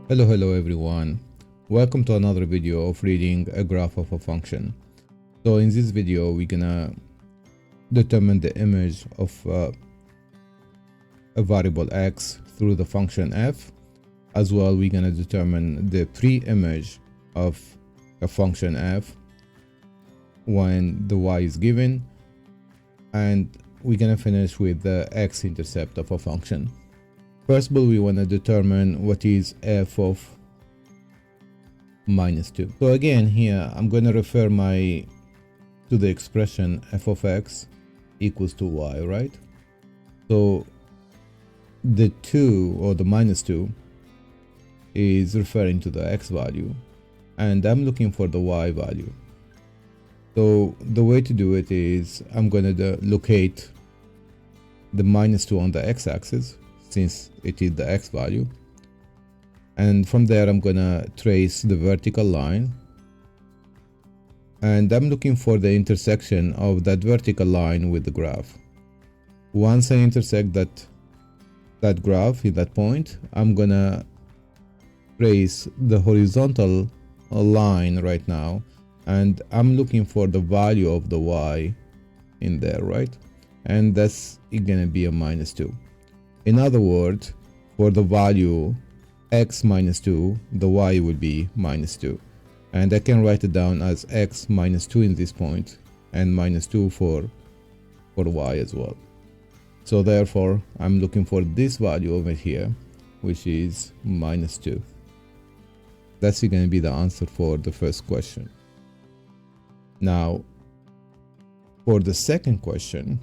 Hello everyone. Welcome to another video of reading a graph of a function. So in this video we're gonna determine the image of a variable x through the function f. As well, we're gonna determine the pre-image of a function f when the y is given, and we're gonna finish with the x-intercept of a function. First of all, we want to determine what is f of -2. So again, here I'm going to refer to the expression f of x equals to y, right? So the 2 or the -2 is referring to the x value, and I'm looking for the y value. So the way to do it is I'm going to locate the -2 on the x-axis, since it is the x value, and from there I'm gonna trace the vertical line, and I'm looking for the intersection of that vertical line with the graph. Once I intersect that graph in that point, I'm gonna trace the horizontal line right now, and I'm looking for the value of the y in there, right? And that's gonna be a -2. In other words, for the value x -2, the y will be -2. And I can write it down as x -2 in this point, and -2 for y as well. So therefore, I'm looking for this value over here, which is -2. That's going to be the answer for the first question. Now, for the second question,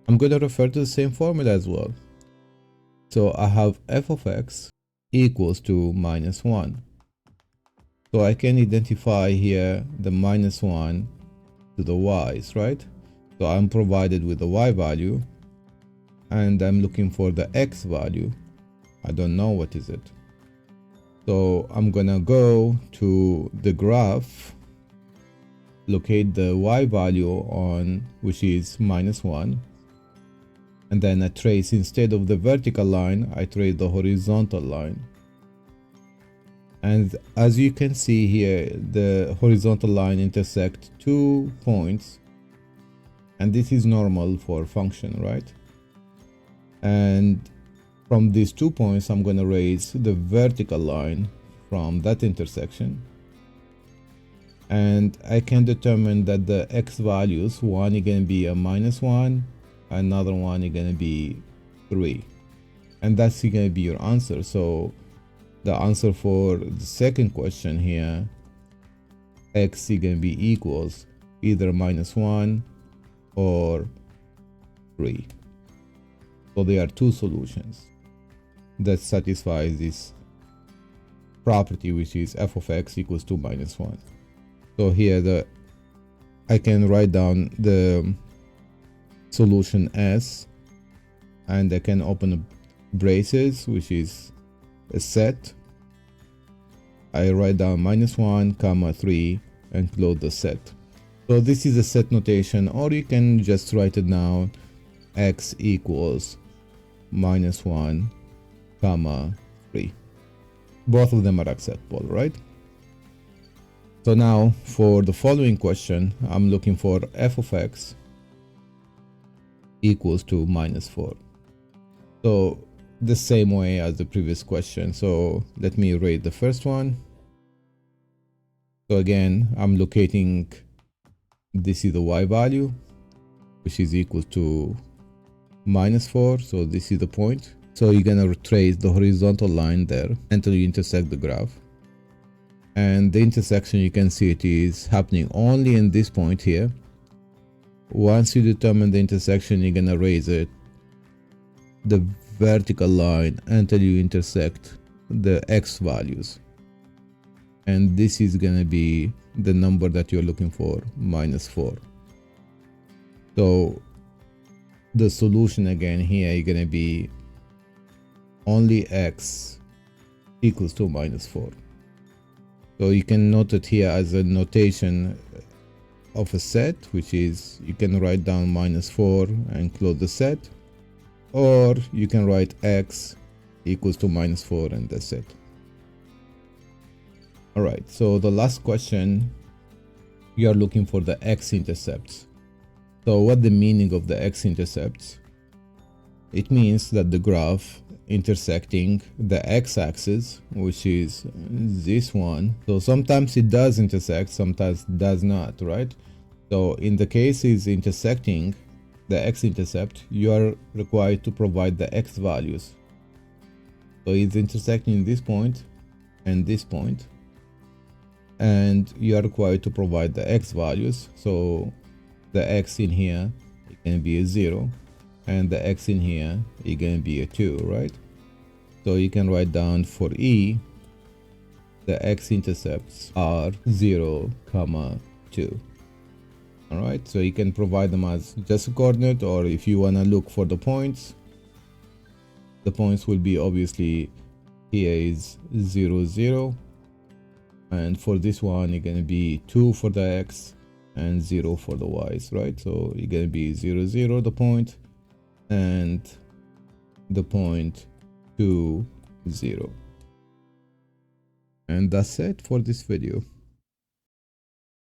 I'm going to refer to the same formula as well. So I have f of x equals to -1. So I can identify here the -1 to the y's, right? So I'm provided with the y value, and I'm looking for the x value. I don't know what is it. So I'm gonna go to the graph, locate the y value on which is -1. And then I trace, instead of the vertical line, I trace the horizontal line. And as you can see here, the horizontal line intersects 2 points. And this is normal for function, right? And from these 2 points, I'm going to raise the vertical line from that intersection. And I can determine that the x values, one is going to be a -1, another one is going to be 3, and that's going to be your answer. So the answer for the second question here, x is going to be equals either -1 or 3. So there are two solutions that satisfy this property, which is f of x equals to -1. So here I can write down the solution S, and I can open braces, which is a set. I write down -1, comma 3, and close the set. So this is a set notation, or you can just write it down, x equals -1, comma 3. Both of them are acceptable, right? So now for the following question, I'm looking for f of x equals to -4. So the same way as the previous question. So let me rate the first one. So again, I'm locating, this is the y value, which is equal to -4. So this is the point. So you're gonna retrace the horizontal line there until you intersect the graph. And the intersection, you can see it is happening only in this point here. Once you determine the intersection, you're gonna raise the vertical line until you intersect the x values, and this is gonna be the number that you're looking for, -4. So the solution again here, you're gonna be only x equals to -4. So you can note it here as a notation of a set, which is you can write down -4 and close the set, or you can write x equals to -4, and that's it. All right, so the last question, you are looking for the x-intercepts. So what the meaning of the x-intercepts? It means that the graph intersecting the x-axis, which is this one. So sometimes it does intersect, sometimes it does not, right? So in the case is intersecting the x-intercept, you are required to provide the x values. So it's intersecting this point and this point, and you are required to provide the x values. So the x in here is going to be a 0, and the x in here is going to be a 2, right? So you can write down for E, the x-intercepts are 0, 2. All right, so you can provide them as just a coordinate, or if you want to look for the points will be obviously here is 0, 0, and for this one you're going to be 2 for the x and 0 for the y's, right? So you're going to be 0, 0 the point, and the point 2, 0. And that's it for this video.